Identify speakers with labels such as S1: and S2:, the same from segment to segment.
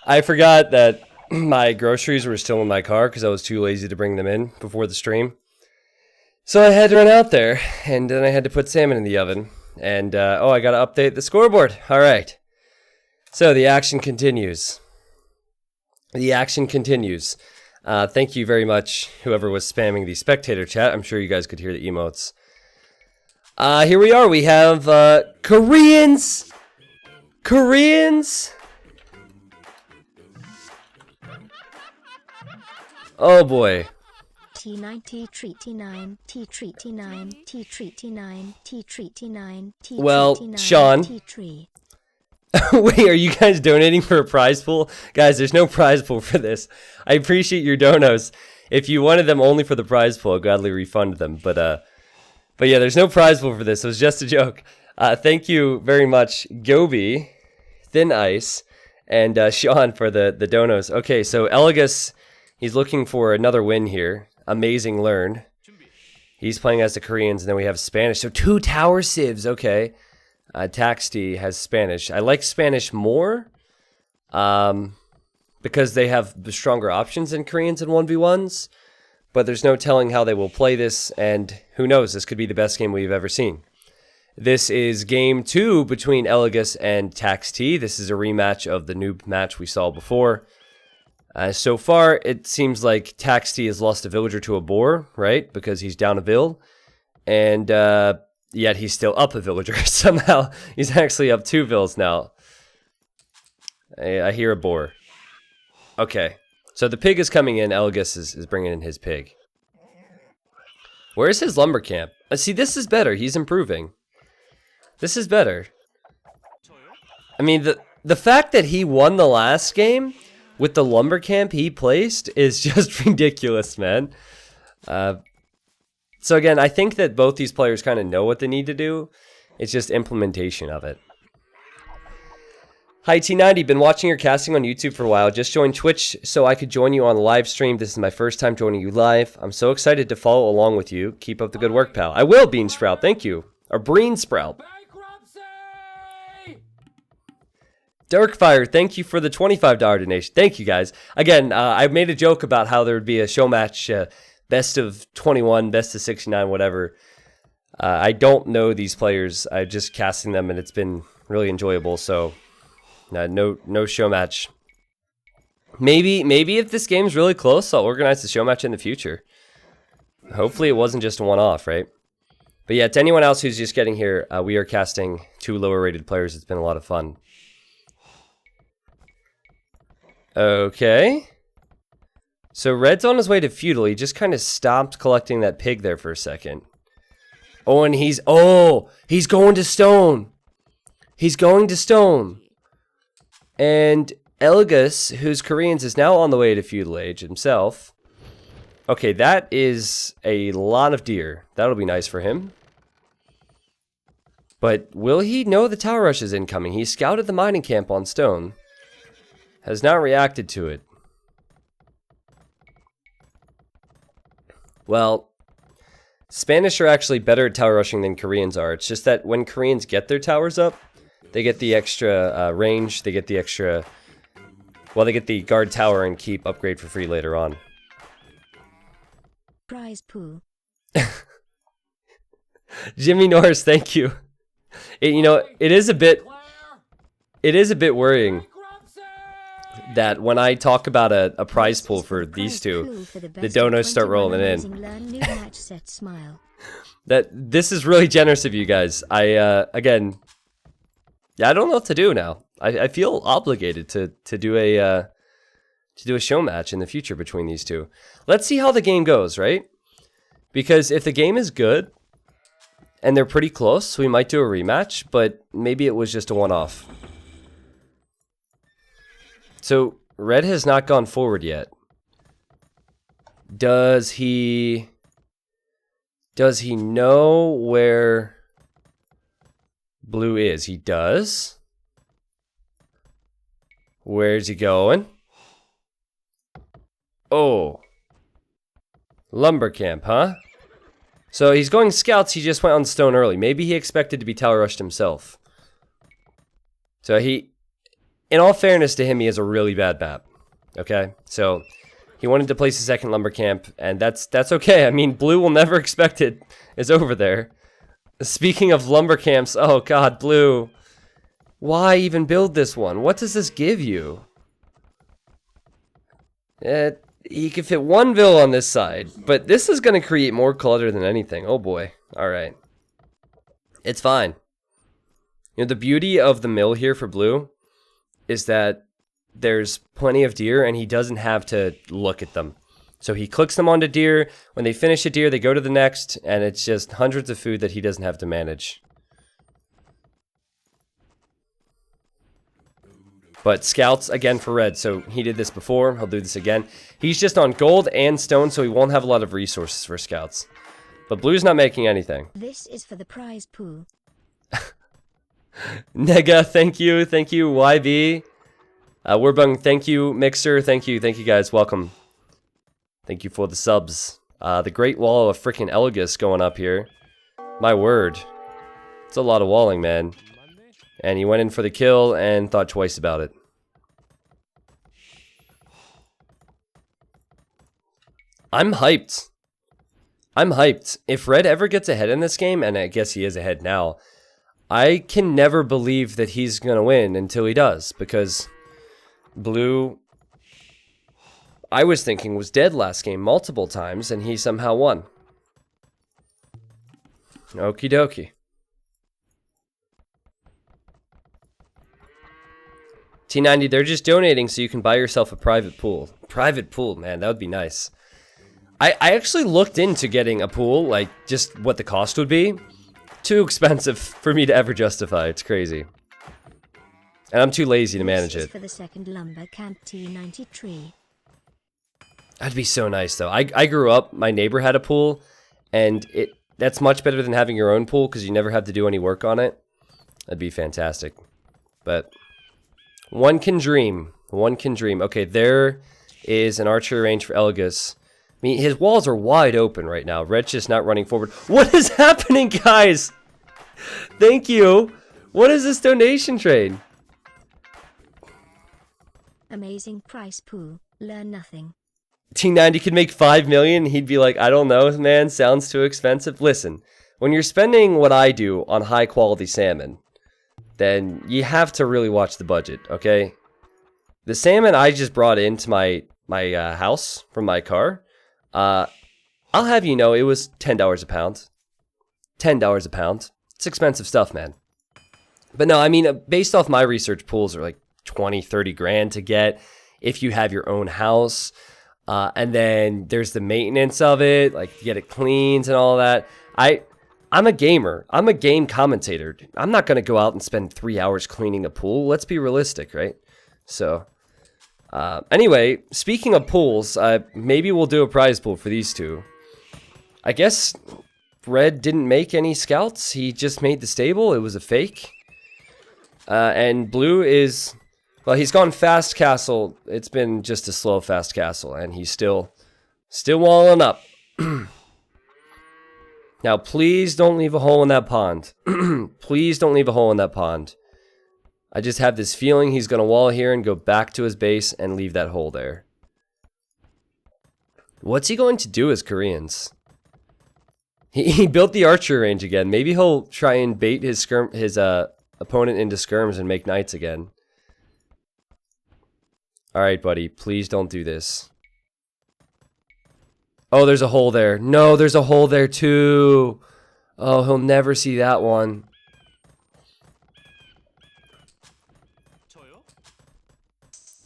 S1: I forgot that my groceries were still in my car because I was too lazy to bring them in before the stream. So I had to run out there, and then I had to put salmon in the oven. And, I got to update the scoreboard. All right. So the action continues. Thank you very much, whoever was spamming the spectator chat. I'm sure you guys could hear the emotes. Here we are. We have Koreans. Oh boy.
S2: T9 T treat T9 T treat T9 T treat T9 T treat T9 T.
S1: Well, Sean. Wait, are you guys donating for a prize pool? Guys, there's no prize pool for this. I appreciate your donos. If you wanted them only for the prize pool, I'll gladly refund them. But yeah, there's no prize pool for this. It was just a joke. Thank you very much, Gobi, Thin Ice, and Sean for the donos. Okay, so Elegus, he's looking for another win here. Amazing learn. He's playing as the Koreans, and then we have Spanish. So 2 tower civs, okay. Taxti has Spanish. I like Spanish more because they have the stronger options than Koreans in 1v1s, but there's no telling how they will play this, and who knows, this could be the best game we've ever seen. This is game 2 between Elegus and Taxti. This is a rematch of the noob match we saw before. So far, it seems like Taxti has lost a villager to a boar, right? Because he's down a vill. And yet he's still up a villager. Somehow, he's actually up 2 vills now. I hear a boar. Okay. So the pig is coming in. Elegus is bringing in his pig. Where's his lumber camp? See, this is better. He's improving. This is better. I mean, the fact that he won the last game with the lumber camp he placed is just ridiculous, man. So again, I think that both these players kind of know what they need to do. It's just implementation of it. Hi T90, been watching your casting on YouTube for a while. Just joined Twitch so I could join you on the live stream. This is my first time joining you live. I'm so excited to follow along with you. Keep up the good work, pal. I will, Bean Sprout. Thank you. Or Breen Sprout. Darkfire, thank you for the $25 donation. Thank you, guys. Again, I made a joke about how there would be a show match, best of 21, best of 69, whatever. I don't know these players. I'm just casting them, and it's been really enjoyable. So, no show match. Maybe if this game's really close, I'll organize the show match in the future. Hopefully, it wasn't just a one-off, right? But yeah, to anyone else who's just getting here, we are casting 2 lower-rated players. It's been a lot of fun. Okay. So Red's on his way to feudal. He just kind of stopped collecting that pig there for a second. Oh, and he's going to stone. He's going to stone. And Elegus, who's Koreans, is now on the way to feudal age himself. Okay, that is a lot of deer. That'll be nice for him. But will he know the tower rush is incoming? He scouted the mining camp on stone. Has not reacted to it. Well, Spanish are actually better at tower rushing than Koreans are. It's just that when Koreans get their towers up, they get the extra range, they get the extra... Well, they get the guard tower and keep upgrade for free later on.
S2: Prize poo.
S1: Jimmy Norris, thank you. It is a bit worrying that when I talk about a prize pool for these two, the donos start rolling in. That this is really generous of you guys. Again, I don't know what to do now. I feel obligated to do a show match in the future between these two. Let's see how the game goes, right? Because if the game is good and they're pretty close, we might do a rematch, but maybe it was just a one-off. So, Red has not gone forward yet. Does he know where Blue is? He does. Where's he going? Oh. Lumber camp, huh? So he's going scouts, he just went on stone early. Maybe he expected to be tower rushed himself. So in all fairness to him, he has a really bad map. Okay, so he wanted to place a second lumber camp, and that's okay. I mean, blue will never expect it is over there. Speaking of lumber camps, oh god, blue. Why even build this one? What does this give you? He can fit one vill on this side, but this is going to create more clutter than anything. Oh boy. Alright. It's fine. You know, the beauty of the mill here for blue is that there's plenty of deer and he doesn't have to look at them. So he clicks them onto deer. When they finish a deer, they go to the next, and it's just hundreds of food that he doesn't have to manage. But scouts, again, for red. So he did this before. He'll do this again. He's just on gold and stone, so he won't have a lot of resources for scouts. But blue's not making anything.
S2: This is for the prize pool.
S1: Nega, thank you. Thank you, YB. Werbung, thank you. Mixer, thank you. Thank you, guys. Welcome. Thank you for the subs. The Great Wall of freaking Elgus going up here. My word. It's a lot of walling, man. And he went in for the kill and thought twice about it. I'm hyped. I'm hyped. If red ever gets ahead in this game, and I guess he is ahead now, I can never believe that he's going to win until he does. Because blue, I was thinking, was dead last game multiple times, and he somehow won. Okie dokie. T90, they're just donating so you can buy yourself a private pool. Private pool, man, that would be nice. I actually looked into getting a pool, like, just what the cost would be. Too expensive for me to ever justify, it's crazy. And I'm too lazy to manage it.
S2: For the second lumber camp T90 tree.
S1: That'd be so nice, though. I grew up, my neighbor had a pool, and that's much better than having your own pool, because you never have to do any work on it. That'd be fantastic. But one can dream. One can dream. Okay, there is an archery range for Elgus. I mean, his walls are wide open right now. Red's just not running forward. What is happening, guys? Thank you. What is this donation train?
S2: Amazing price pool. Learn nothing.
S1: T90 could make 5 million. He'd be like, I don't know, man. Sounds too expensive. Listen, when you're spending what I do on high quality salmon, then you have to really watch the budget, okay? The salmon I just brought into my house from my car, I'll have you know, it was $10 a pound. $10 a pound. It's expensive stuff, man. But no, I mean, based off my research, pools are like 20, 30 grand to get if you have your own house. And then there's the maintenance of it, like get it cleaned and all that. I'm a gamer. I'm a game commentator. I'm not going to go out and spend 3 hours cleaning a pool. Let's be realistic, right? So, anyway, speaking of pools, maybe we'll do a prize pool for these two. I guess red didn't make any scouts. He just made the stable. It was a fake. And blue is, well, he's gone fast castle. It's been just a slow fast castle, and he's still walling up. Now, please don't leave a hole in that pond. Please don't leave a hole in that pond. I just have this feeling he's going to wall here and go back to his base and leave that hole there. What's he going to do as Koreans? He built the archery range again. Maybe he'll try and bait his opponent into skirms and make knights again. Alright, buddy. Please don't do this. Oh, there's a hole there. No, there's a hole there too. Oh, he'll never see that one.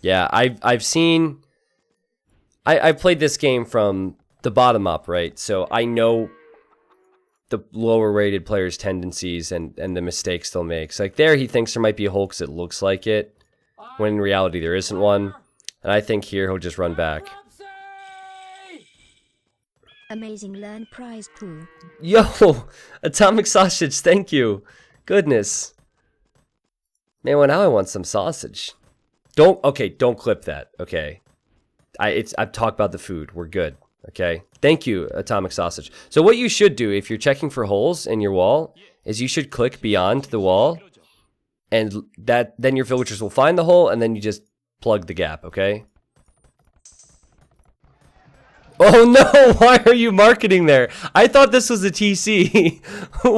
S1: Yeah, I've seen... I played this game from the bottom up, right? So I know the lower rated players' tendencies and the mistakes they'll make. So like there, he thinks there might be a hole because it looks like it, when in reality there isn't one. And I think here he'll just run back.
S2: Amazing learn prize pool.
S1: Yo, Atomic Sausage, thank you. Goodness. Man, well, now I want some sausage. Don't clip that, okay? I've talked about the food. We're good, okay? Thank you, Atomic Sausage. So what you should do if you're checking for holes in your wall is you should click beyond the wall And then your villagers will find the hole, and then you just plug the gap, okay? Oh no, why are you marketing there? I thought this was a TC.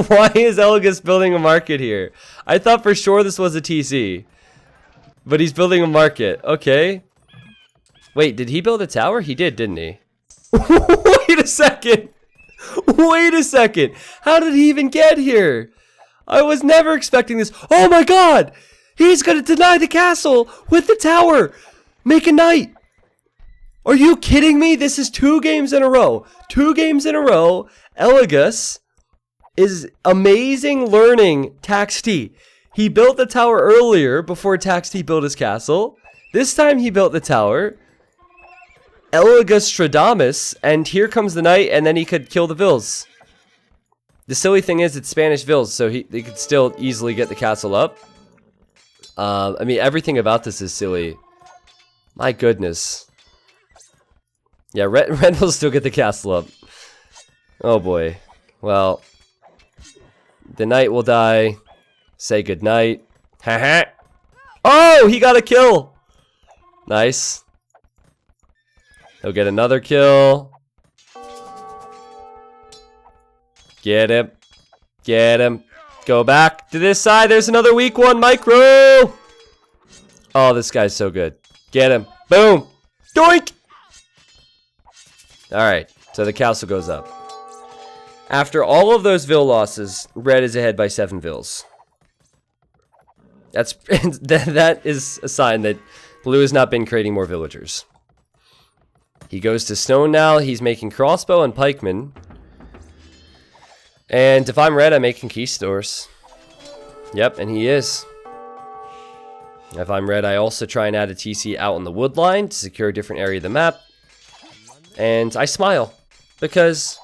S1: Why is Elagos building a market here? I thought for sure this was a TC. But he's building a market, okay. Wait, did he build a tower? He did, didn't he? Wait a second. Wait a second. How did he even get here? I was never expecting this. Oh my god! He's gonna deny the castle with the tower! Make a knight! Are you kidding me? This is 2 games in a row. 2 games in a row. Elagos is amazing learning Tax T. He built the tower earlier before Tax T built his castle. This time he built the tower. Elagos Stradamus, and here comes the knight, and then he could kill the vills. The silly thing is, it's Spanish vills, so he could still easily get the castle up. I mean, everything about this is silly. My goodness. Yeah, Red will still get the castle up. Oh boy. Well, the knight will die. Say goodnight. Haha. Oh, he got a kill. Nice. He'll get another kill. Get him. Get him. Go back to this side. There's another weak one. Micro. Oh, this guy's so good. Get him. Boom. Doink. Alright, so the castle goes up. After all of those vill losses, Red is ahead by 7 vills. That is a sign that Blue has not been creating more villagers. He goes to stone now. He's making crossbow and pikemen. And if I'm Red, I make conquistadors. Yep, and he is. If I'm Red, I also try and add a TC out on the wood line to secure a different area of the map. And I smile, because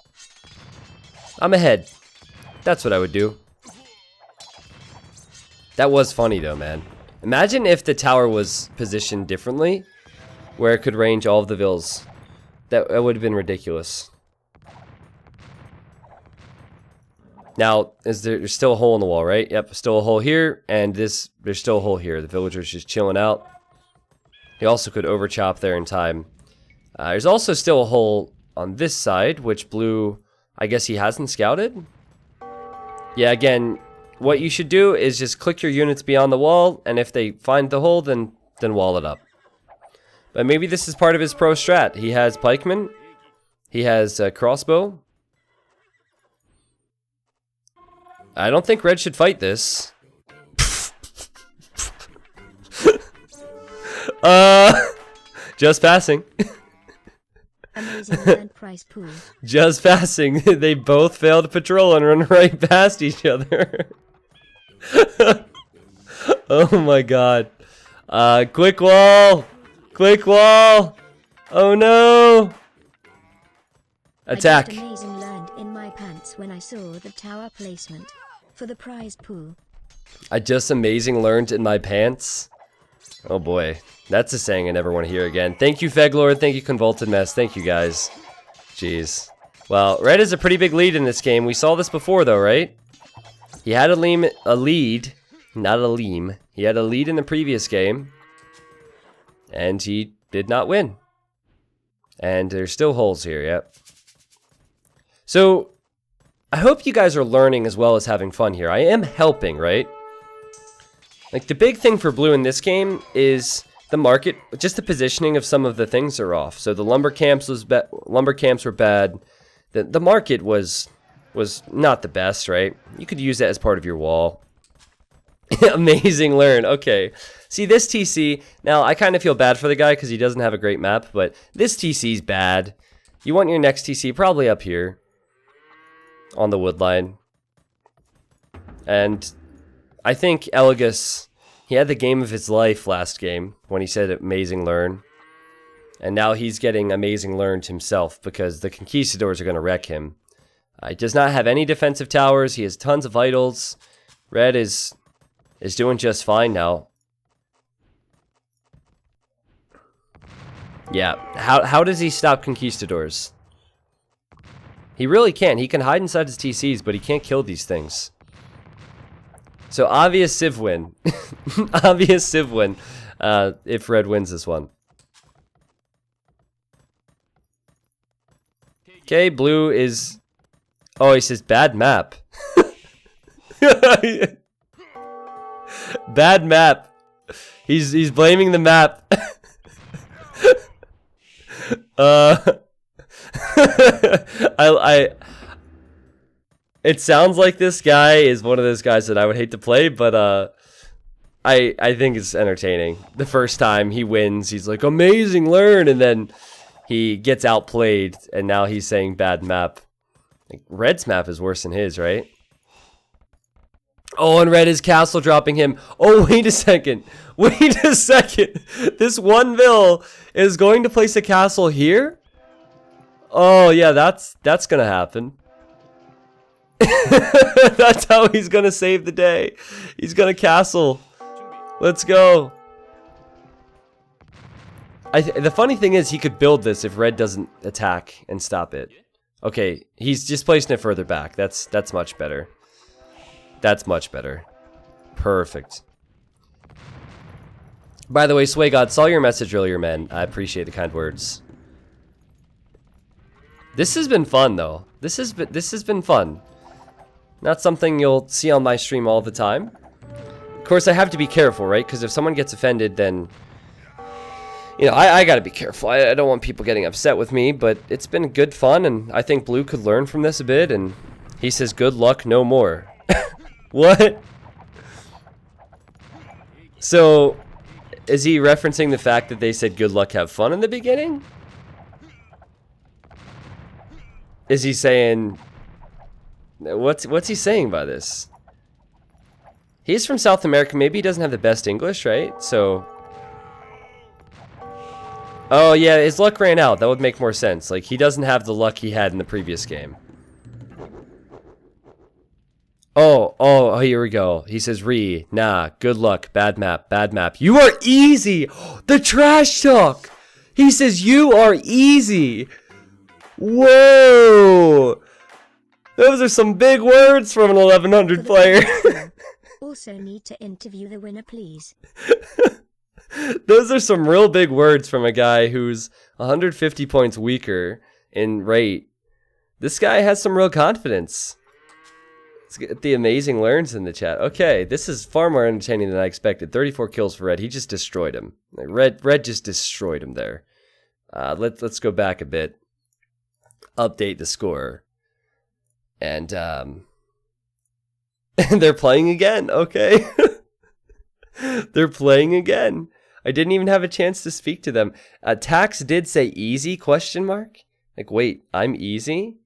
S1: I'm ahead. That's what I would do. That was funny though, man. Imagine if the tower was positioned differently, where it could range all of the vills. That would have been ridiculous. Now, there's still a hole in the wall, right? Yep, still a hole here, and there's still a hole here. The villager's just chilling out. He also could overchop there in time. There's also still a hole on this side, which Blue, I guess he hasn't scouted. Yeah, again, what you should do is just click your units beyond the wall, and if they find the hole, then wall it up. But maybe this is part of his pro strat. He has pikemen. He has a crossbow. I don't think Red should fight this. Just passing.
S2: Amazing land price pool.
S1: Just passing. They both failed patrol and run right past each other. Oh my god. Quick wall. Quick wall. Oh no. Attack.
S2: I just amazing land in my pants when I saw the tower placement for the prize pool.
S1: I just amazing learned in my pants. Oh boy. That's a saying I never want to hear again. Thank you, Feglord. Thank you, Convolted Mess. Thank you, guys. Jeez. Well, Red is a pretty big lead in this game. We saw this before, though, right? He had a lead. Not a leam. He had a lead in the previous game. And he did not win. And there's still holes here, yep. So, I hope you guys are learning as well as having fun here. I am helping, right? Like, the big thing for Blue in this game is the market, just the positioning of some of the things are off. So the lumber camps were bad. The market was not the best, right? You could use that as part of your wall. Amazing learn. Okay. See, this TC, now I kind of feel bad for the guy because he doesn't have a great map, but this TC's bad. You want your next TC probably up here on the wood line. And I think Elagos, he had the game of his life last game when he said amazing learn. And now he's getting amazing learned himself because the conquistadors are going to wreck him. He does not have any defensive towers. He has tons of idols. Red is doing just fine now. Yeah, how does he stop conquistadors? He really can't. He can hide inside his TCs, but he can't kill these things. So obvious Civ win. Obvious Civ win if red wins this one. Okay, blue is... Oh, he says bad map. Bad map. He's blaming the map. It sounds like this guy is one of those guys that I would hate to play, but I think it's entertaining. The first time he wins, he's like, amazing, learn, and then he gets outplayed, and now he's saying bad map. Like, red's map is worse than his, right? Oh, and red is castle dropping him. Oh, wait a second. Wait a second. This one vill is going to place a castle here? Oh, yeah, that's gonna happen. That's how he's gonna save the day. He's gonna castle. Let's go. The funny thing is he could build this if red doesn't attack and stop it. Okay, he's just placing it further back. That's much better. That's much better. Perfect. By the way, Sway God, saw your message earlier, man. I appreciate the kind words. This has been fun, though. This has been fun. Not something you'll see on my stream all the time. Of course, I have to be careful, right? Because if someone gets offended, then... You know, I gotta be careful. I don't want people getting upset with me, but it's been good fun, and I think Blue could learn from this a bit, and he says, good luck, no more. What? So, is he referencing the fact that they said good luck, have fun in the beginning? Is he saying... What's he saying by this? He's from South America. Maybe he doesn't have the best English, right? So... Oh, yeah, his luck ran out. That would make more sense. Like, he doesn't have the luck he had in the previous game. Oh, here we go. He says, nah, good luck, bad map, bad map. You are easy! The trash talk! He says, you are easy! Whoa! Those are some big words from an 1100 player.
S2: Also need to interview the winner, please.
S1: Those are some real big words from a guy who's 150 points weaker in rate. This guy has some real confidence. Let's get the amazing learns in the chat. Okay, this is far more entertaining than I expected. 34 kills for red. He just destroyed him. Like, red just destroyed him there. Let's go back a bit. Update the score. And they're playing again. Okay. They're playing again. I didn't even have a chance to speak to them. Tax did say easy, question mark. Like, wait, I'm easy?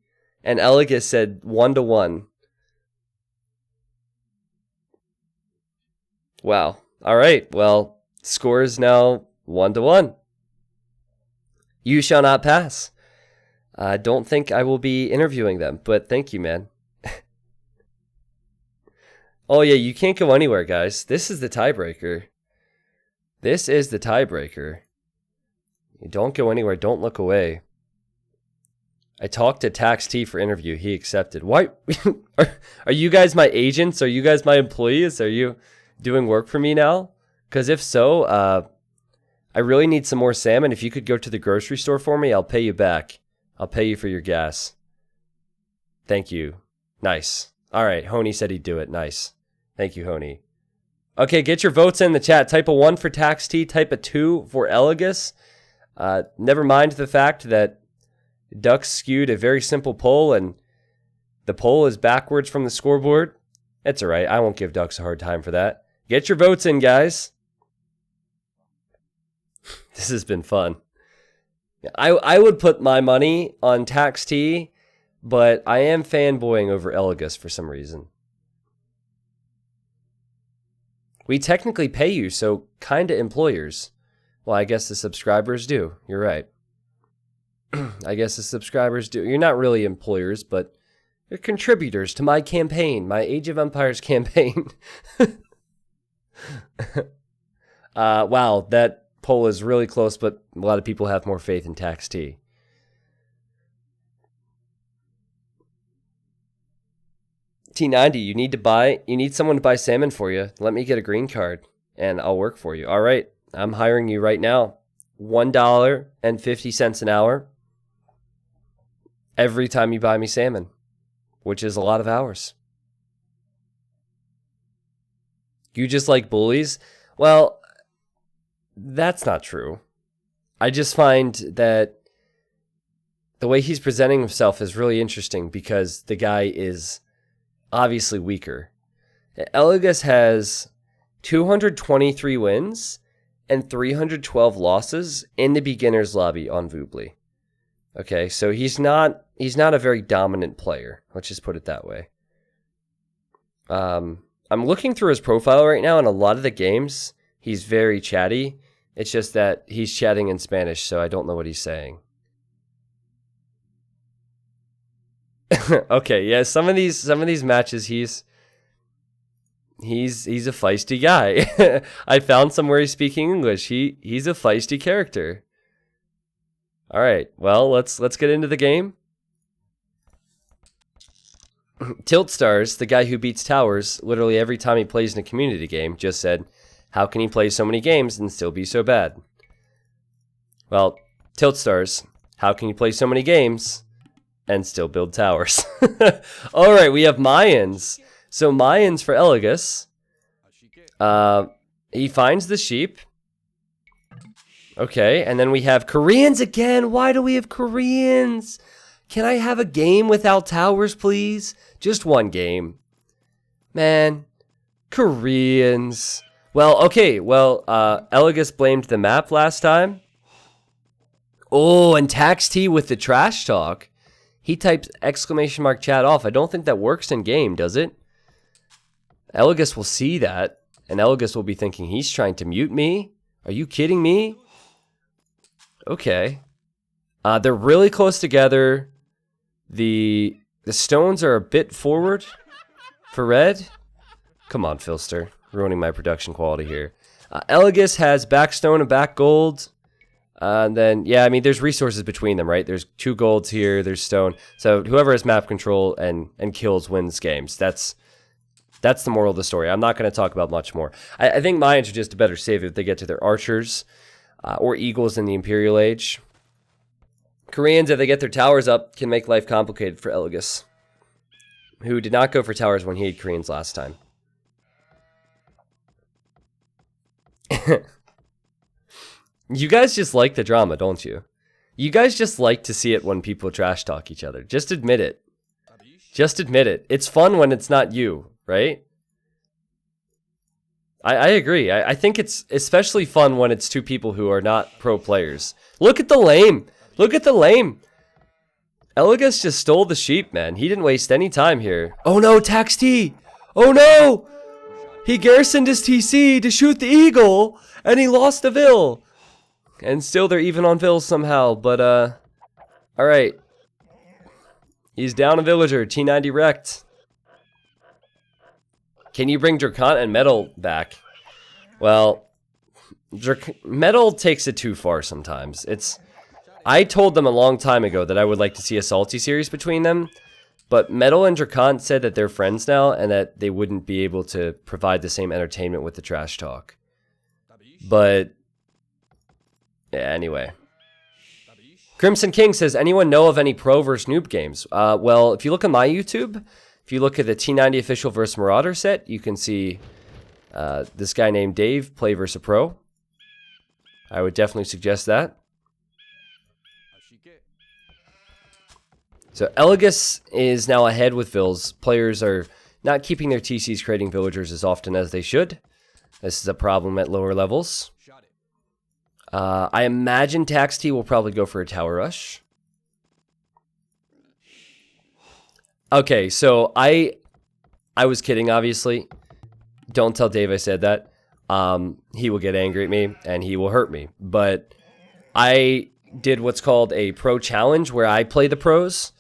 S1: And Elegus said 1-1. Wow. All right. Well, score is now 1-1. You shall not pass. I don't think I will be interviewing them, but thank you, man. Oh, yeah, you can't go anywhere, guys. This is the tiebreaker. This is the tiebreaker. You don't go anywhere. Don't look away. I talked to Tax T for interview. He accepted. Why? Are you guys my agents? Are you guys my employees? Are you doing work for me now? Because if so, I really need some more salmon. If you could go to the grocery store for me, I'll pay you back. I'll pay you for your gas. Thank you. Nice. All right. Honey said he'd do it. Nice. Thank you, Honey. Okay, get your votes in the chat. Type a 1 for Tax T. Type a 2 for Elegus. Never mind the fact that Ducks skewed a very simple poll, and the poll is backwards from the scoreboard. It's all right. I won't give Ducks a hard time for that. Get your votes in, guys. This has been fun. I would put my money on Tax T, but I am fanboying over Elegus for some reason. We technically pay you, so kinda employers. Well, I guess the subscribers do. You're right. I guess the subscribers do. You're not really employers, but you're contributors to my campaign, my Age of Empires campaign. Wow, that poll is really close, but a lot of people have more faith in Tax T. T90, you need someone to buy salmon for you. Let me get a green card and I'll work for you. All right, I'm hiring you right now. $1.50 an hour every time you buy me salmon, which is a lot of hours. You just like bullies? Well, that's not true. I just find that the way he's presenting himself is really interesting because the guy is obviously weaker. Elagus has 223 wins and 312 losses in the beginner's lobby on Voobly. Okay, so he's not a very dominant player. Let's just put it that way. I'm looking through his profile right now, and a lot of the games, he's very chatty. It's just that he's chatting in Spanish, so I don't know what he's saying. Okay, yeah, some of these matches, he's a feisty guy. I found somewhere he's speaking English. He's a feisty character. All right, well, let's get into the game. Tilt Stars, the guy who beats towers literally every time he plays in a community game, just said, how can he play so many games and still be so bad? Well, Tilt Stars, how can you play so many games and still build towers? All right, we have Mayans. So Mayans for Elagus. He finds the sheep. Okay, and then we have Koreans again. Why do we have Koreans? Can I have a game without towers, please? Just one game. Man, Koreans. Well, okay, Elagus blamed the map last time. Oh, and Tax T with the trash talk. He types exclamation mark chat off. I don't think that works in game, does it? Elagus will see that, and Elagus will be thinking, he's trying to mute me? Are you kidding me? Okay. They're really close together. The stones are a bit forward for red. Come on, Philster. Ruining my production quality here. Elagus has back stone and back gold. And then, yeah, I mean, there's resources between them, right? There's 2 golds here, there's stone. So whoever has map control and kills wins games. That's the moral of the story. I'm not going to talk about much more. I think Mayans are just a better save if they get to their archers or eagles in the Imperial Age. Koreans, if they get their towers up, can make life complicated for Elagus, who did not go for towers when he had Koreans last time. You guys just like the drama, don't you? You guys just like to see it when people trash talk each other. Just admit it. Just admit it. It's fun when it's not you, right? I agree. I think it's especially fun when it's 2 people who are not pro players. Look at the lame. Look at the lame. Elagus just stole the sheep, man. He didn't waste any time here. Oh no, Tax T. Oh no. He garrisoned his TC to shoot the eagle, and he lost the Vil. And still they're even on Vil somehow, but alright. He's down a villager, T90 wrecked. Can you bring Dracon and Metal back? Well, Metal takes it too far sometimes. I told them a long time ago that I would like to see a salty series between them, but Metal and Dracon said that they're friends now and that they wouldn't be able to provide the same entertainment with the trash talk. But yeah, anyway. Crimson King says, anyone know of any pro versus noob games? Well, if you look on my YouTube, if you look at the T90 official versus Marauder set, you can see this guy named Dave play versus a pro. I would definitely suggest that. So Elagus is now ahead with Vils. Players are not keeping their TCs creating villagers as often as they should. This is a problem at lower levels. I imagine Tax T will probably go for a tower rush. Okay, so I was kidding, obviously. Don't tell Dave I said that. He will get angry at me, and he will hurt me. But I did what's called a pro challenge, where I play the pros.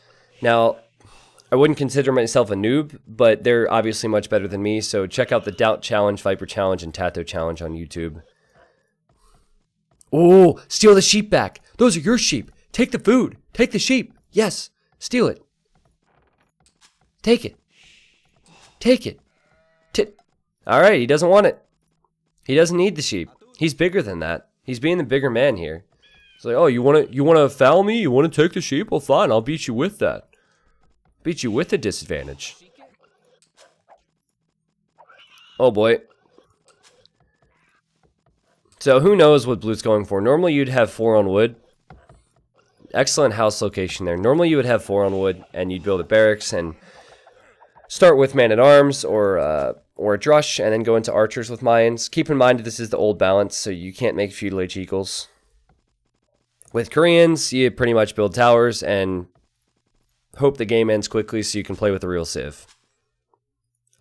S1: Now, I wouldn't consider myself a noob, but they're obviously much better than me. So check out the Doubt Challenge, Viper Challenge, and Tato Challenge on YouTube. Oh, steal the sheep back. Those are your sheep. Take the food. Take the sheep. Yes, steal it. Take it. Take it. Alright, he doesn't want it. He doesn't need the sheep. He's bigger than that. He's being the bigger man here. It's like, oh, you wanna foul me? You wanna take the sheep? Well, fine, I'll beat you with that. Beat you with the disadvantage. Oh boy. So who knows what blue's going for? Normally you'd have 4 on wood. Excellent house location there. Normally you would have 4 on wood and you'd build a barracks and start with man-at-arms or a drush and then go into archers with Mayans. Keep in mind this is the old balance, so you can't make feudal age equals. With Koreans, you pretty much build towers and hope the game ends quickly so you can play with a real civ.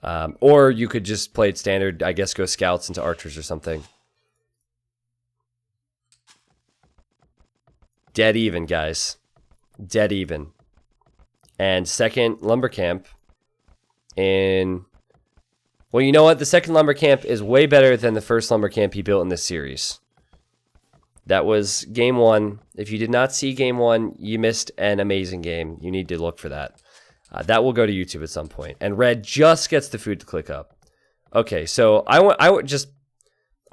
S1: Or you could just play it standard, I guess go scouts into archers or something. Dead even, guys. Dead even. And second lumber camp in... Well, you know what? The second lumber camp is way better than the first lumber camp he built in this series. That was game 1. If you did not see game 1, you missed an amazing game. You need to look for that. That will go to YouTube at some point. And Red just gets the food to click up. Okay, so I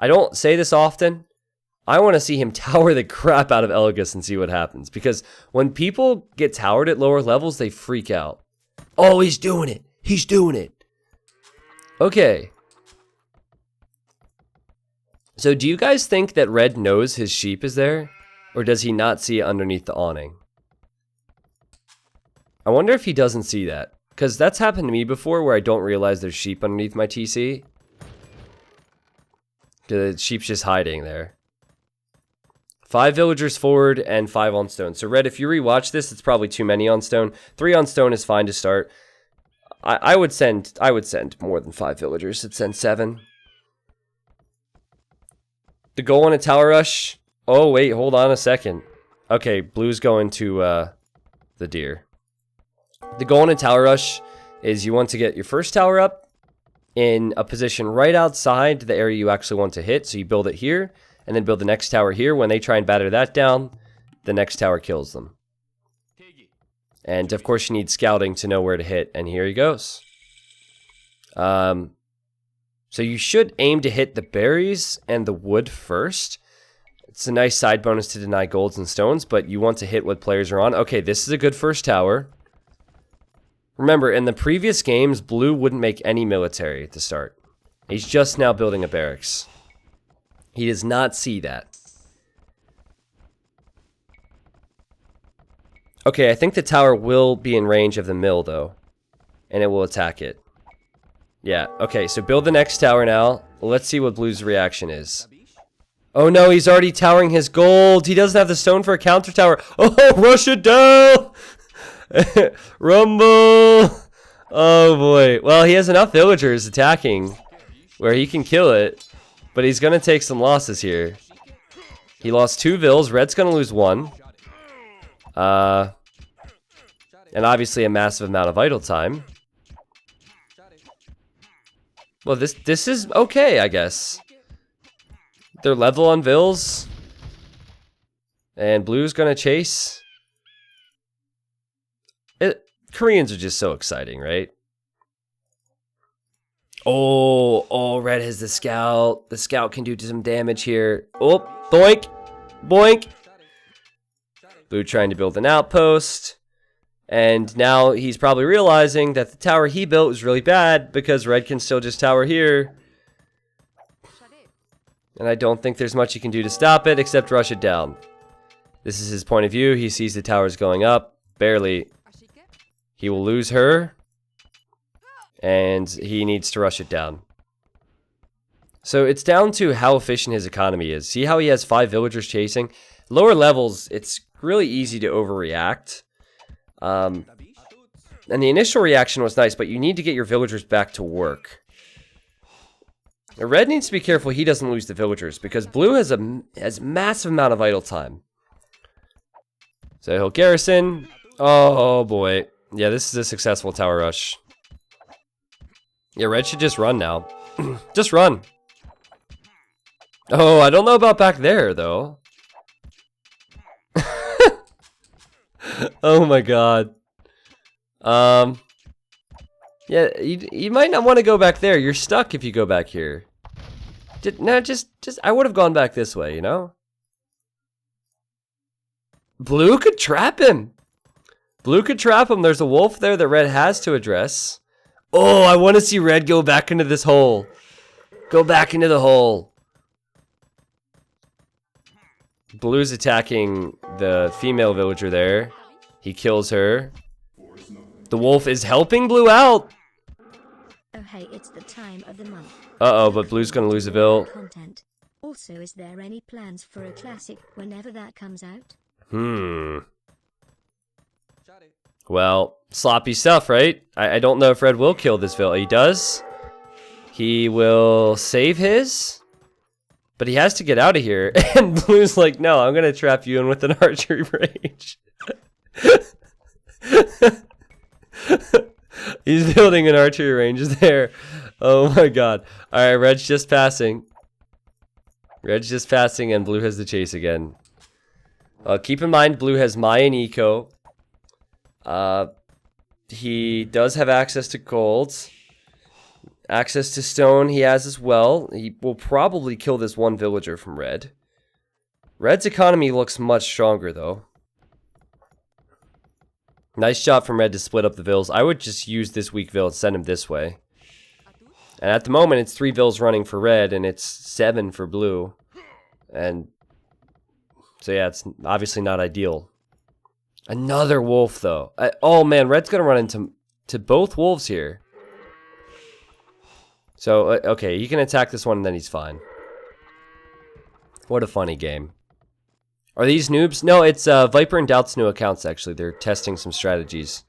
S1: don't say this often. I want to see him tower the crap out of Elegus and see what happens. Because when people get towered at lower levels, they freak out. Oh, he's doing it. He's doing it. Okay. So do you guys think that Red knows his sheep is there? Or does he not see it underneath the awning? I wonder if he doesn't see that. Because that's happened to me before where I don't realize there's sheep underneath my TC. The sheep's just hiding there. 5 villagers forward and 5 on stone. So Red, if you rewatch this, it's probably too many on stone. 3 on stone is fine to start. I would send more than 5 villagers. I'd send 7. The goal on a tower rush. Oh wait, hold on a second. Okay, blue's going to the deer. The goal on a tower rush is you want to get your first tower up in a position right outside the area you actually want to hit. So you build it here. And then build the next tower here. When they try and batter that down, the next tower kills them. And of course you need scouting to know where to hit. And here he goes. So you should aim to hit the berries and the wood first. It's a nice side bonus to deny golds and stones, but you want to hit what players are on. Okay, this is a good first tower. Remember, in the previous games, blue wouldn't make any military at the start. He's just now building a barracks. He does not see that. Okay, I think the tower will be in range of the mill, though. And it will attack it. Yeah, okay, so build the next tower now. Let's see what blue's reaction is. Oh no, he's already towering his gold. He doesn't have the stone for a counter tower. Oh, rush it down! Rumble! Oh boy. Well, he has enough villagers attacking where he can kill it. But he's going to take some losses here. He lost 2 vills. Red's going to lose 1. And obviously a massive amount of idle time. Well, this is okay, I guess. They're level on vills. And blue's going to chase. Koreans are just so exciting, right? Oh, Red has the scout. The scout can do some damage here. Oh, boink, boink. Blue trying to build an outpost. And now he's probably realizing that the tower he built was really bad because Red can still just tower here. And I don't think there's much he can do to stop it except rush it down. This is his point of view. He sees the towers going up. Barely. He will lose her. And he needs to rush it down. So it's down to how efficient his economy is. See how he has 5 villagers chasing? Lower levels, it's really easy to overreact. And the initial reaction was nice, but you need to get your villagers back to work. Red needs to be careful he doesn't lose the villagers, because blue has a massive amount of idle time. So he'll garrison. Oh boy. Yeah, this is a successful tower rush. Yeah, Red should just run now. Just run. Oh, I don't know about back there, though. Oh my god. Yeah, you might not want to go back there. You're stuck if you go back here. I would have gone back this way, you know? Blue could trap him. Blue could trap him. There's a wolf there that red has to address. Oh, I want to see red go back into this hole. Go back into the hole. Blue's attacking the female villager there. He kills her. The wolf is helping Blue out.
S2: Oh hey, it's the time of the month.
S1: Uh-oh, but Blue's gonna lose a vill.
S2: Content. Also, is there any plans for a classic whenever that comes out?
S1: Well, sloppy stuff, right? I don't know if red will kill this vill. He does. He will save his. But he has to get out of here. And Blue's like, no, I'm gonna trap you in with an archery range. He's building an archery range there. Oh my god. Alright, red's just passing. Red's just passing and blue has the chase again. Keep in mind, blue has Maya and Eco. He does have access to gold. Access to stone he has as well. He will probably kill this one villager from red. Red's economy looks much stronger though. Nice job from red to split up the vills. I would just use this weak vill and send him this way. And at the moment it's 3 vills running for red and it's 7 for blue. And so yeah, it's obviously not ideal. Another wolf though. Oh man, red's gonna run into both wolves here. So, okay, he can attack this one and then he's fine. What a funny game. Are these noobs? No, it's Viper and Doubt's new accounts, actually. They're testing some strategies.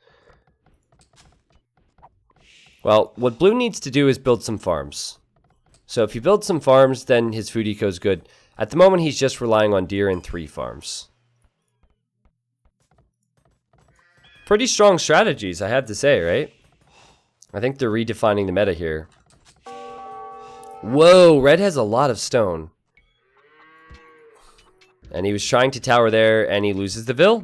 S1: Well, what blue needs to do is build some farms. So if you build some farms, then his food eco is good. At the moment, he's just relying on deer and 3 farms. Pretty strong strategies, I have to say, right? I think they're redefining the meta here. Whoa, red has a lot of stone. And he was trying to tower there, and he loses the vill.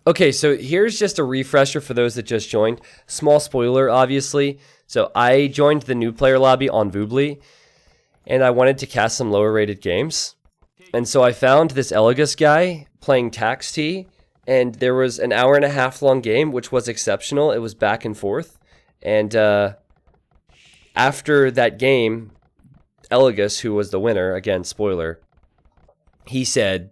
S1: Okay, so here's just a refresher for those that just joined. Small spoiler, obviously. So I joined the new player lobby on Voobly, and I wanted to cast some lower rated games. And so I found this Elegus guy playing Tax T, and there was an 1.5 hour long game, which was exceptional. It was back and forth. And after that game, Elegus, who was the winner, again, spoiler, he said,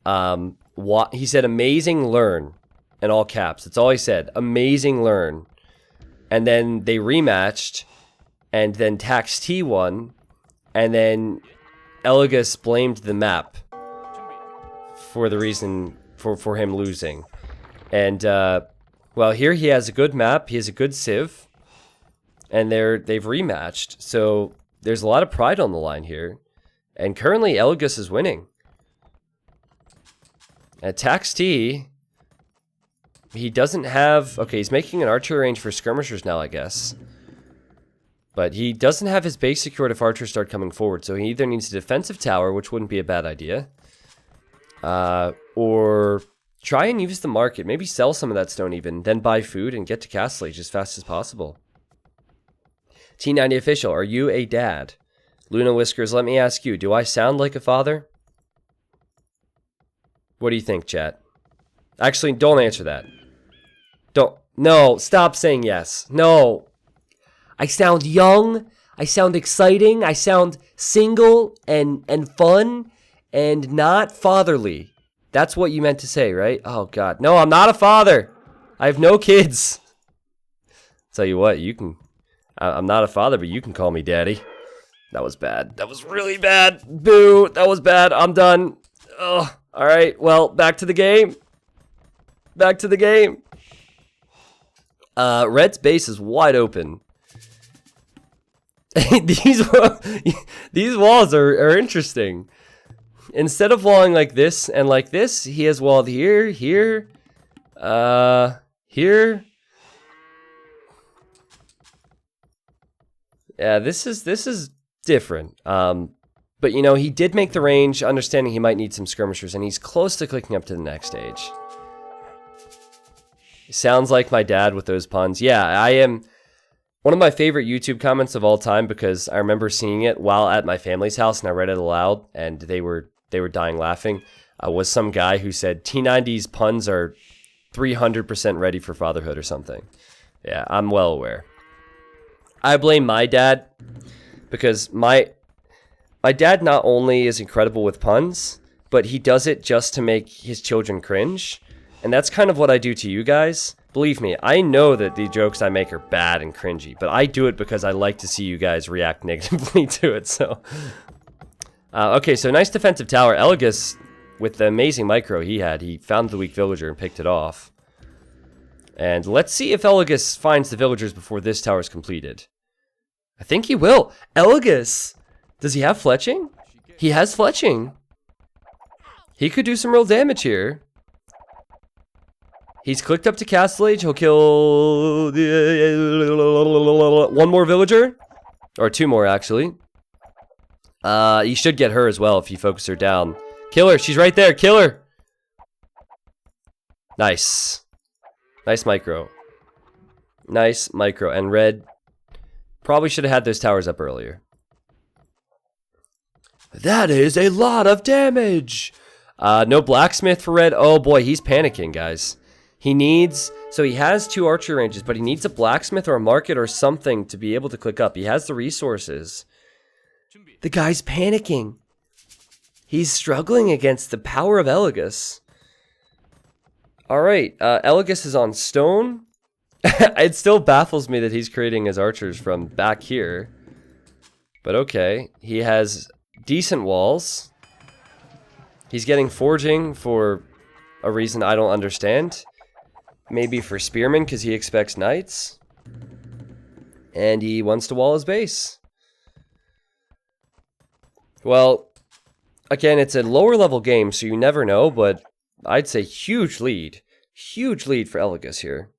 S1: amazing learn, in all caps. That's all he said, amazing learn. And then they rematched, and then Tax T won, and then Elegus blamed the map for the reason for him losing. And, well, here he has a good map, he has a good civ, and they've rematched, so there's a lot of pride on the line here. And currently, Elegus is winning. At Tax T, he doesn't have... Okay, he's making an archery range for skirmishers now, I guess. But he doesn't have his base secured if archers start coming forward, so he either needs a defensive tower, which wouldn't be a bad idea, or try and use the market. Maybe sell some of that stone even, then buy food and get to Castle Age as fast as possible. T90 official, are you a dad? Luna Whiskers, let me ask you, do I sound like a father? What do you think, chat? Actually, don't answer that. No, stop saying yes. No. I sound young, I sound exciting, I sound single and fun and not fatherly. That's what you meant to say, right? Oh god. No, I'm not a father. I have no kids. Tell you what, you can... I'm not a father, but you can call me daddy. That was bad. That was really bad. Boo. That was bad. I'm done. Ugh. All right. Well, back to the game. Back to the game. Red's base is wide open. These walls are interesting. Instead of walling like this and like this, he has walled here, here, here. Yeah, this is different. But you know, he did make the range, understanding he might need some skirmishers, and he's close to clicking up to the next stage. Sounds like my dad with those puns. Yeah, I am one of my favorite YouTube comments of all time because I remember seeing it while at my family's house and I read it aloud and they were dying laughing. Was some guy who said T90's puns are 300% ready for fatherhood or something. Yeah, I'm well aware. I blame my dad because my dad not only is incredible with puns, but he does it just to make his children cringe. And that's kind of what I do to you guys. Believe me, I know that the jokes I make are bad and cringy, but I do it because I like to see you guys react negatively to it. So, okay, so nice defensive tower. Elegus, with the amazing micro he had, he found the weak villager and picked it off. And let's see if Elegus finds the villagers before this tower is completed. I think he will. Elegus! Does he have fletching? He has fletching. He could do some real damage here. He's clicked up to Castle Age. He'll kill one more villager. Or two more, actually. He should get her as well if you focus her down. Kill her. She's right there. Kill her. Nice. Nice micro. Nice micro. And red probably should have had those towers up earlier. That is a lot of damage. No blacksmith for red. Oh boy, he's panicking, guys. He needs, so he has 2 archer ranges, but he needs a blacksmith or a market or something to be able to click up. He has the resources. The guy's panicking. He's struggling against the power of Elegus. Alright, Elegus is on stone. It still baffles me that he's creating his archers from back here. But okay, he has decent walls. He's getting forging for a reason I don't understand. Maybe for spearmen because he expects knights. And he wants to wall his base. Well, again, it's a lower level game, so you never know, but I'd say huge lead. Huge lead for Elegus here.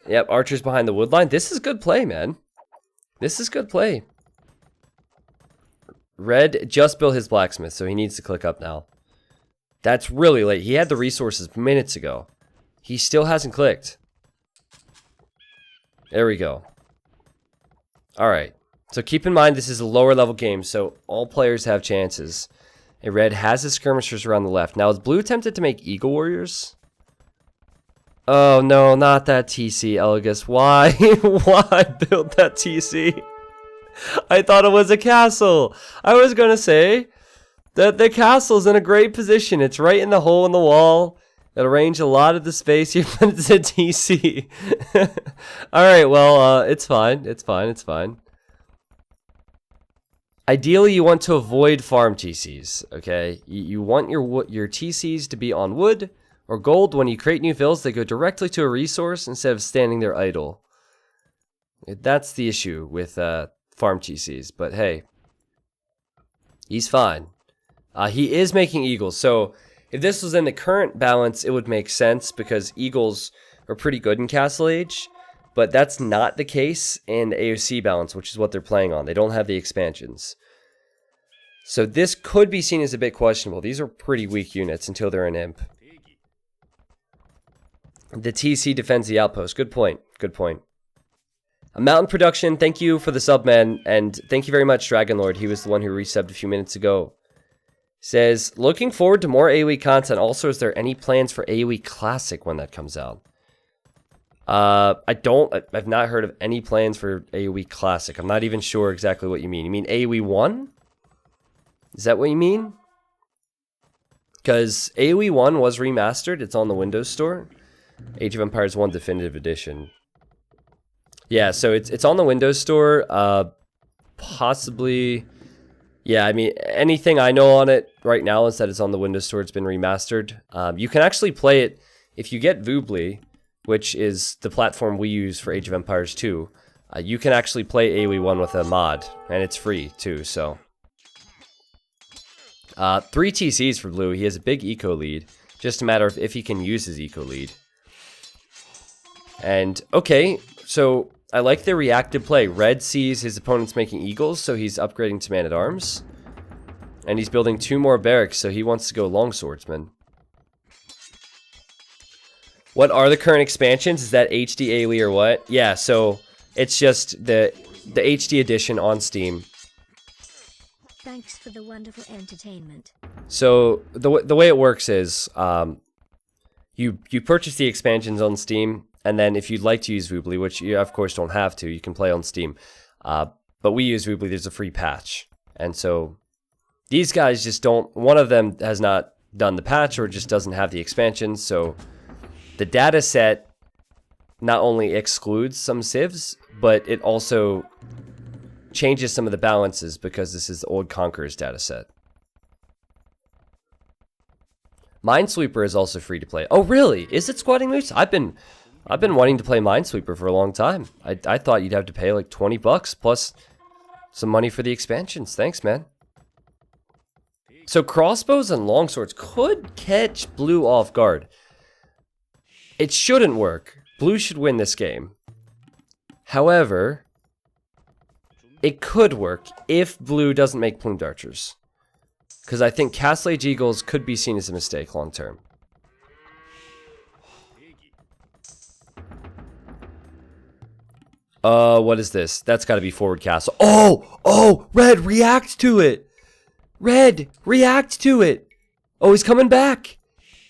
S1: Yep, archers behind the wood line. This is good play, man. This is good play. Red just built his blacksmith, so he needs to click up now. That's really late. He had the resources minutes ago. He still hasn't clicked. There we go. Alright. So keep in mind this is a lower level game, so all players have chances. And red has his skirmishers around the left. Now is blue tempted to make Eagle Warriors? Oh no, not that TC, Elegus. Why? Why build that TC? I thought it was a castle. I was gonna say that the castle's in a great position. It's right in the hole in the wall. It'll range a lot of the space here, but it's a TC. Alright, well, it's fine. It's fine. It's fine. Ideally, you want to avoid farm TCs, okay? You want your TCs to be on wood or gold. When you create new fills, they go directly to a resource instead of standing there idle. That's the issue with farm TCs, but hey, he's fine. He is making eagles, so if this was in the current balance, it would make sense because eagles are pretty good in Castle Age, but that's not the case in the AOC balance, which is what they're playing on. They don't have the expansions. So this could be seen as a bit questionable. These are pretty weak units until they're an imp. The TC defends the outpost. Good point. Good point. A Mountain Production, thank you for the sub, man. And thank you very much, Dragon Lord. He was the one who resubbed a few minutes ago. Says, looking forward to more AoE content. Also, is there any plans for AoE Classic when that comes out? I've not heard of any plans for AoE Classic. I'm not even sure exactly what you mean. You mean AoE 1? Is that what you mean? Because AoE 1 was remastered. It's on the Windows Store. Age of Empires 1 Definitive Edition. Yeah, so it's on the Windows Store. Possibly... Yeah, I mean, anything I know on it right now is that it's on the Windows Store. It's been remastered. You can actually play it if you get Voobly, which is the platform we use for Age of Empires 2. You can actually play AoE 1 with a mod, and it's free too, so... 3 TCs for blue. He has a big eco lead. Just a matter of if he can use his eco lead. And, okay, so I like the reactive play. Red sees his opponent's making eagles, so he's upgrading to Man-at-Arms. And he's building 2 more barracks, so he wants to go longswordsman. What are the current expansions? Is that HD Ailey or what? Yeah, so it's just the HD edition on Steam.
S2: Thanks for the wonderful entertainment.
S1: So the way it works is you purchase the expansions on Steam, and then if you'd like to use Woobly, which you of course don't have to, you can play on Steam. But we use Woobly, there's a free patch. And so these guys just don't, one of them has not done the patch or just doesn't have the expansions, so the data set not only excludes some civs, but it also changes some of the balances because this is the old Conquerors data set. Minesweeper is also free to play. Oh really? Is it Squatting Moose? I've been wanting to play Minesweeper for a long time. I thought you'd have to pay like $20 plus some money for the expansions. Thanks, man. So crossbows and longswords could catch blue off guard. It shouldn't work. Blue should win this game. However, it could work if blue doesn't make plumed archers. Because I think Castle Age Eagles could be seen as a mistake long term. What is this? That's got to be forward castle. Oh, Red, react to it. Red, react to it. Oh, he's coming back.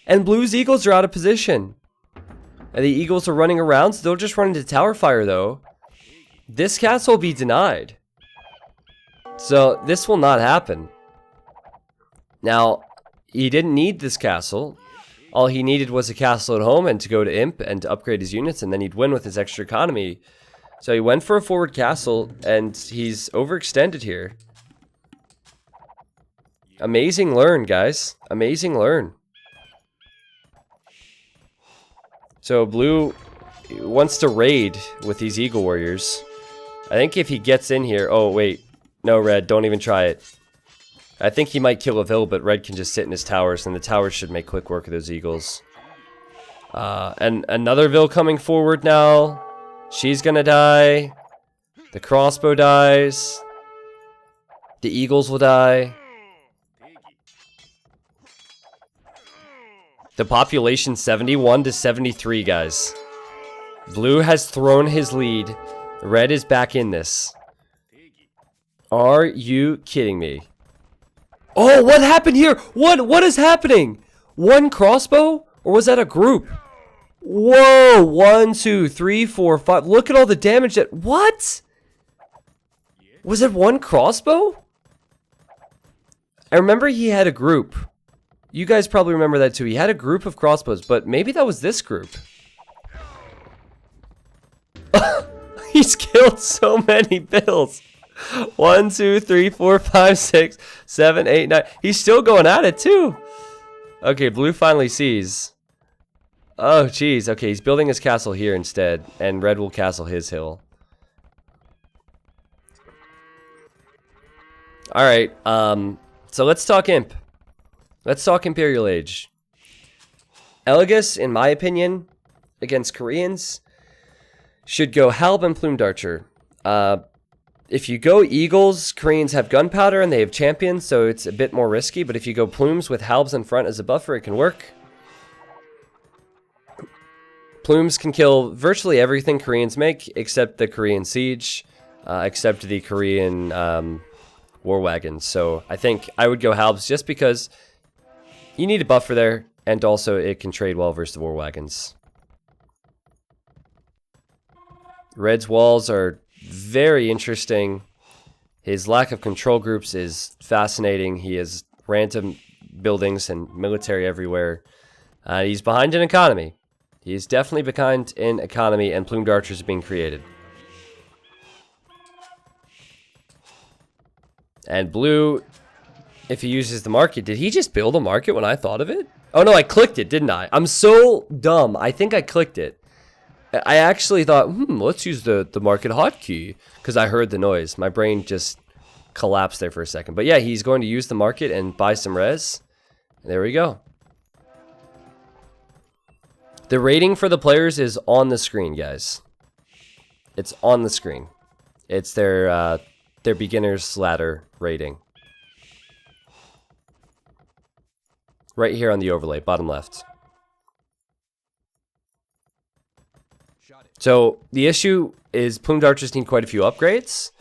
S1: And blue's eagles are out of position. And the eagles are running around, so they'll just run into tower fire, though. This castle will be denied. So, this will not happen. Now, he didn't need this castle. All he needed was a castle at home and to go to Imp and to upgrade his units, and then he'd win with his extra economy. So he went for a forward castle, and he's overextended here. Amazing learn, guys. Amazing learn. So blue wants to raid with these Eagle Warriors. I think if he gets in here... Oh, wait. No, Red, don't even try it. I think he might kill a Vil, but Red can just sit in his towers, and the towers should make quick work of those Eagles. And another Vil coming forward now. She's gonna die. The crossbow dies. The Eagles will die. The population 71 to 73, guys. Blue has thrown his lead. Red is back in this. Are you kidding me? Oh, what happened here? What is happening? One crossbow? Or was that a group? Whoa, 1, 2, 3, 4, 5. Look at all the damage that... What? Was it one crossbow? I remember he had a group. You guys probably remember that too. He had a group of crossbows, but maybe that was this group. He's killed so many Vils. 1, 2, 3, 4, 5, 6, 7, 8, 9. He's still going at it too. Okay, blue finally sees. Oh, jeez. Okay, he's building his castle here instead, and red will castle his hill. Alright, so let's talk Imp. Let's talk Imperial Age. Elegus, in my opinion, against Koreans, should go Halb and Plumed Archer. If you go Eagles, Koreans have gunpowder and they have champions, so it's a bit more risky, but if you go Plumes with Halbs in front as a buffer, it can work. Plumes can kill virtually everything Koreans make, except the Korean Siege, except the Korean War Wagons. So I think I would go Halbs just because you need a buffer there, and also it can trade well versus the War Wagons. Red's walls are very interesting. His lack of control groups is fascinating. He has random buildings and military everywhere. He's behind in economy. He's definitely behind in economy, and Plumed Archers are being created. And blue, if he uses the market, did he just build a market when I thought of it? Oh no, I clicked it, didn't I? I'm so dumb. I think I clicked it. I actually thought, let's use the market hotkey, because I heard the noise. My brain just collapsed there for a second. But yeah, he's going to use the market and buy some res. There we go. The rating for the players is on the screen, guys. It's on the screen. It's their beginner's ladder rating. Right here on the overlay, bottom left. So the issue is plumed archers need quite a few upgrades,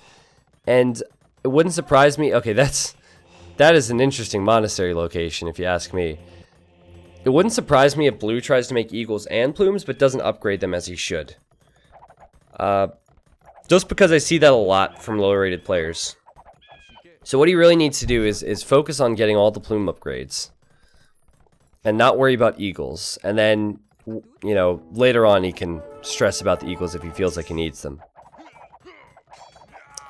S1: and it wouldn't surprise me. Okay, that is an interesting monastery location, if you ask me. It wouldn't surprise me if blue tries to make eagles and plumes, but doesn't upgrade them as he should. Just because I see that a lot from lower rated players. So what he really needs to do is focus on getting all the plume upgrades. And not worry about eagles. And then, you know, later on he can stress about the eagles if he feels like he needs them.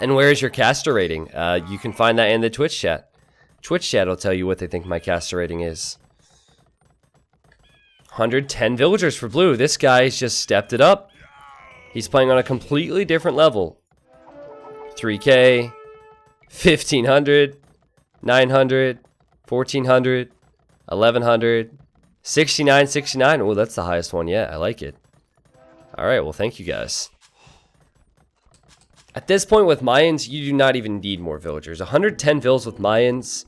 S1: And where is your caster rating? You can find that in the Twitch chat. Twitch chat will tell you what they think my caster rating is. 110 villagers for blue. This guy's just stepped it up. He's playing on a completely different level. 3K, 1500, 900, 1400, 1100, 69, 69. Oh, that's the highest one yet. I like it. All right, well, thank you guys. At this point with Mayans, you do not even need more villagers. 110 vills with Mayans.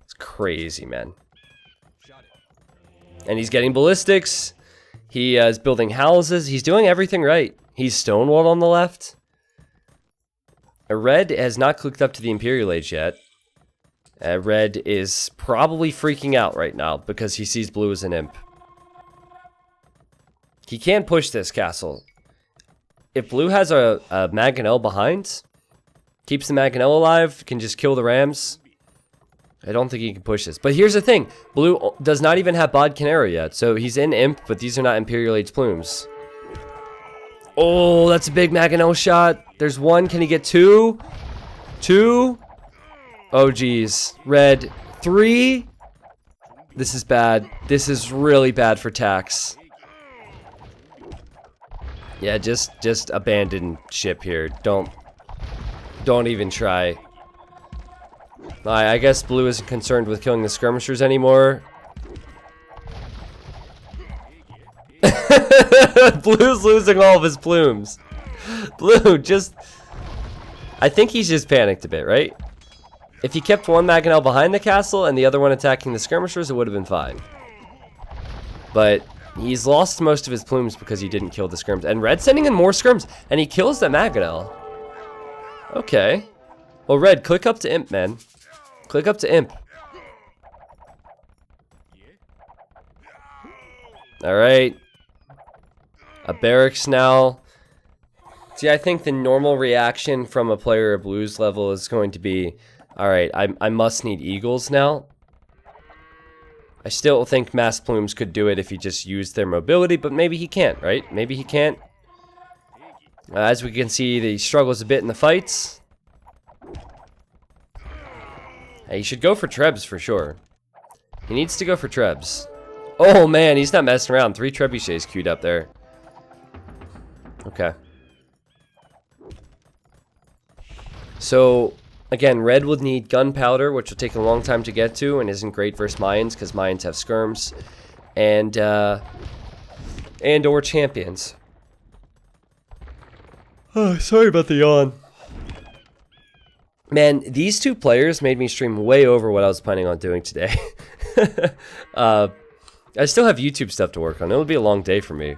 S1: It's crazy, man. And he's getting ballistics. He is building houses. He's doing everything right. He's stonewalled on the left. Red has not clicked up to the Imperial Age yet. Red is probably freaking out right now because he sees blue as an imp. He can't push this castle. If blue has a Mangonel behind, keeps the Mangonel alive, can just kill the rams, I don't think he can push this. But here's the thing. Blue does not even have Bodkinero yet. So he's in imp, but these are not Imperial Age plumes. Oh, that's a big Mangonel shot. There's one. Can he get two? Two? Oh, geez. Red. 3? This is bad. This is really bad for tax. Yeah, just abandon ship here. Don't even try. I guess blue isn't concerned with killing the skirmishers anymore. Blue's losing all of his plumes. Blue just... I think he's just panicked a bit, right? If he kept one Mangonel behind the castle and the other one attacking the skirmishers, it would have been fine. But he's lost most of his plumes because he didn't kill the skirms. And Red's sending in more skirms, and he kills the Mangonel. Okay. Well, Red, click up to imp, man. Click up to imp. Alright. A barracks now. See, I think the normal reaction from a player of blues level is going to be, alright, I must need eagles now. I still think mass plumes could do it if he just used their mobility, but maybe he can't, right? Maybe he can't. As we can see, he struggles a bit in the fights. He should go for Trebs for sure. He needs to go for Trebs. Oh man, he's not messing around. 3 trebuchets queued up there. Okay. So, again, Red would need gunpowder, which will take a long time to get to and isn't great versus Mayans because Mayans have skirms. And or champions. Oh, sorry about the yawn. Man, these two players made me stream way over what I was planning on doing today. I still have YouTube stuff to work on. It'll be a long day for me.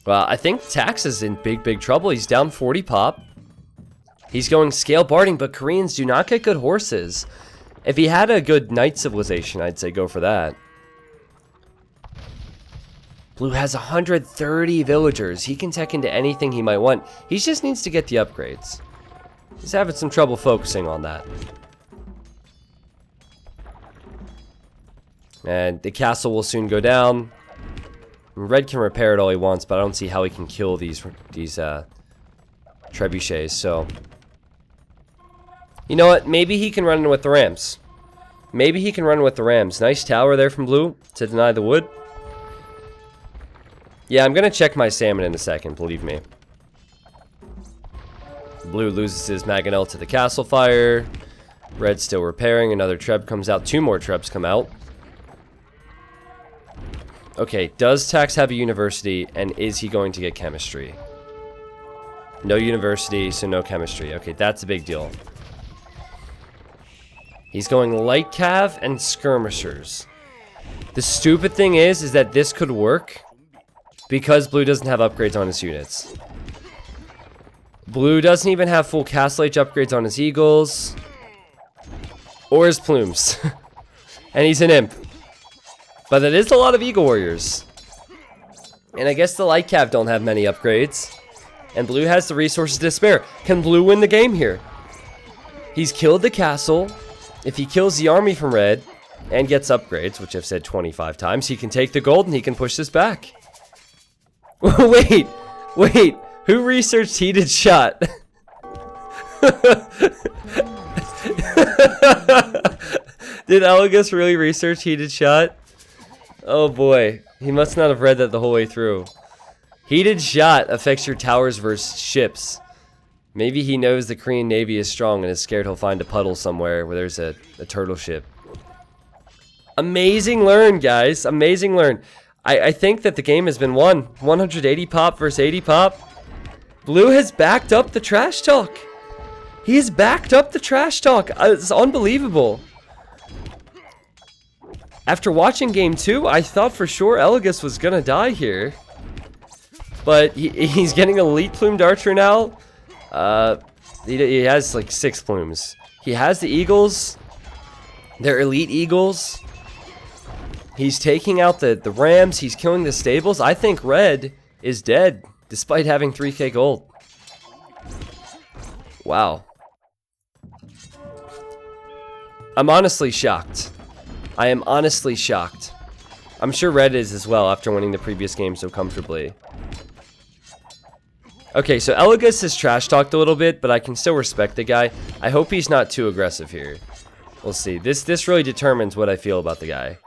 S1: Well, I think Tax is in big trouble. He's down 40 pop. He's going scale barding, but Koreans do not get good horses. If he had a good knight civilization, I'd say go for that. Blue has 130 villagers. He can tech into anything he might want. He just needs to get the upgrades. He's having some trouble focusing on that. And the castle will soon go down. Red can repair it all he wants, but I don't see how he can kill these trebuchets, so... You know what? Maybe he can run in with the rams. Maybe he can run with the rams. Nice tower there from blue to deny the wood. Yeah, I'm going to check my salmon in a second, believe me. Blue loses his Mangonel to the castle fire. Red's still repairing. Another treb comes out. 2 more trebs come out. Okay, does Tax have a university, and is he going to get chemistry? No university, so no chemistry. Okay, that's a big deal. He's going light cav and skirmishers. The stupid thing is that this could work because blue doesn't have upgrades on his units. Blue doesn't even have full Castle Age upgrades on his eagles or his plumes. And he's an imp. But that is a lot of eagle warriors. And I guess the light cav don't have many upgrades. And blue has the resources to spare. Can blue win the game here? He's killed the castle. If he kills the army from red and gets upgrades, which I've said 25 times, he can take the gold and he can push this back. Wait. Who researched heated shot? Did Elagos really research heated shot? Oh boy. He must not have read that the whole way through. Heated shot affects your towers versus ships. Maybe he knows the Korean Navy is strong and is scared he'll find a puddle somewhere where there's a turtle ship. Amazing learn, guys. Amazing learn. I think that the game has been won. 180 pop versus 80 pop. Blue has backed up the trash talk. He has backed up the trash talk. It's unbelievable. After watching game 2, I thought for sure Elagos was gonna die here. But he's getting elite plumed archer now. He has like 6 plumes. He has the eagles. They're elite eagles. He's taking out the rams. He's killing the stables. I think red is dead despite having 3k gold. Wow. I'm honestly shocked. I am honestly shocked. I'm sure red is as well after winning the previous game so comfortably. Okay, so Elagos has trash talked a little bit, but I can still respect the guy. I hope he's not too aggressive here. We'll see. This really determines what I feel about the guy.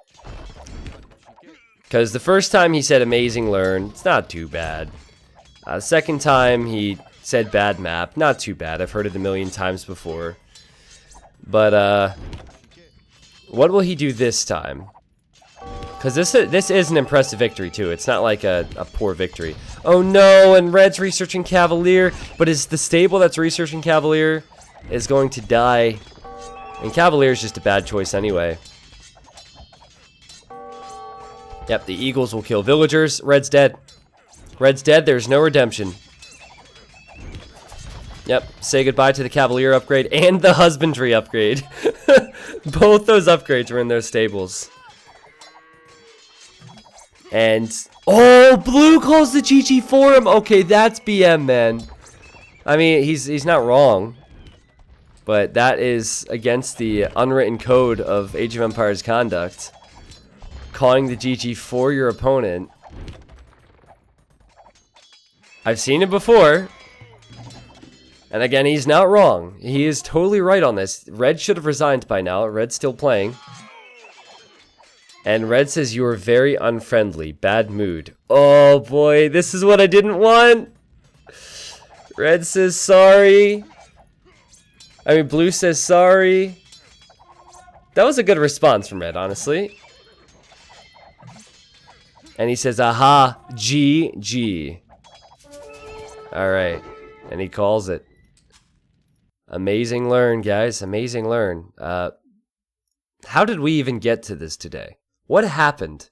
S1: Because the first time he said amazing learn, it's not too bad. The second time he said bad map, not too bad. I've heard it a million times before. But what will he do this time? Because this is an impressive victory too. It's not like a poor victory. Oh no, and red's researching Cavalier, but is the stable that's researching Cavalier is going to die. And Cavalier is just a bad choice anyway. Yep, the eagles will kill villagers. Red's dead. Red's dead. There's no redemption. Yep, say goodbye to the Cavalier upgrade and the husbandry upgrade. Both those upgrades were in those stables. And oh, blue calls the GG for him. Okay, that's BM, man. I mean, he's not wrong, but that is against the unwritten code of Age of Empires conduct. Calling the GG for your opponent. I've seen it before. And again, he's not wrong. He is totally right on this. Red should have resigned by now. Red's still playing. And red says you are very unfriendly. Bad mood. Oh boy, this is what I didn't want. Red says sorry. I mean, blue says sorry. That was a good response from red, honestly. And he says, aha, GG. Alright. And he calls it. Amazing learn, guys. Amazing learn. How did we even get to this today? What happened?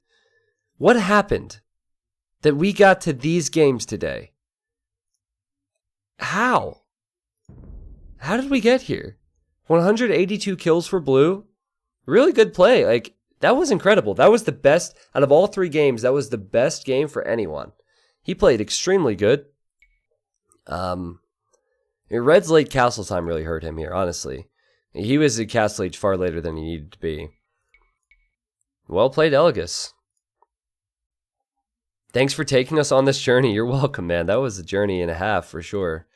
S1: What happened that we got to these games today? How? How did we get here? 182 kills for blue. Really good play. Like, that was incredible. That was the best out of all 3 games. That was the best game for anyone. He played extremely good. Red's late castle time really hurt him here, honestly. He was at Castle Age far later than he needed to be. Well played, Elagos. Thanks for taking us on this journey. You're welcome, man. That was a journey and a half for sure.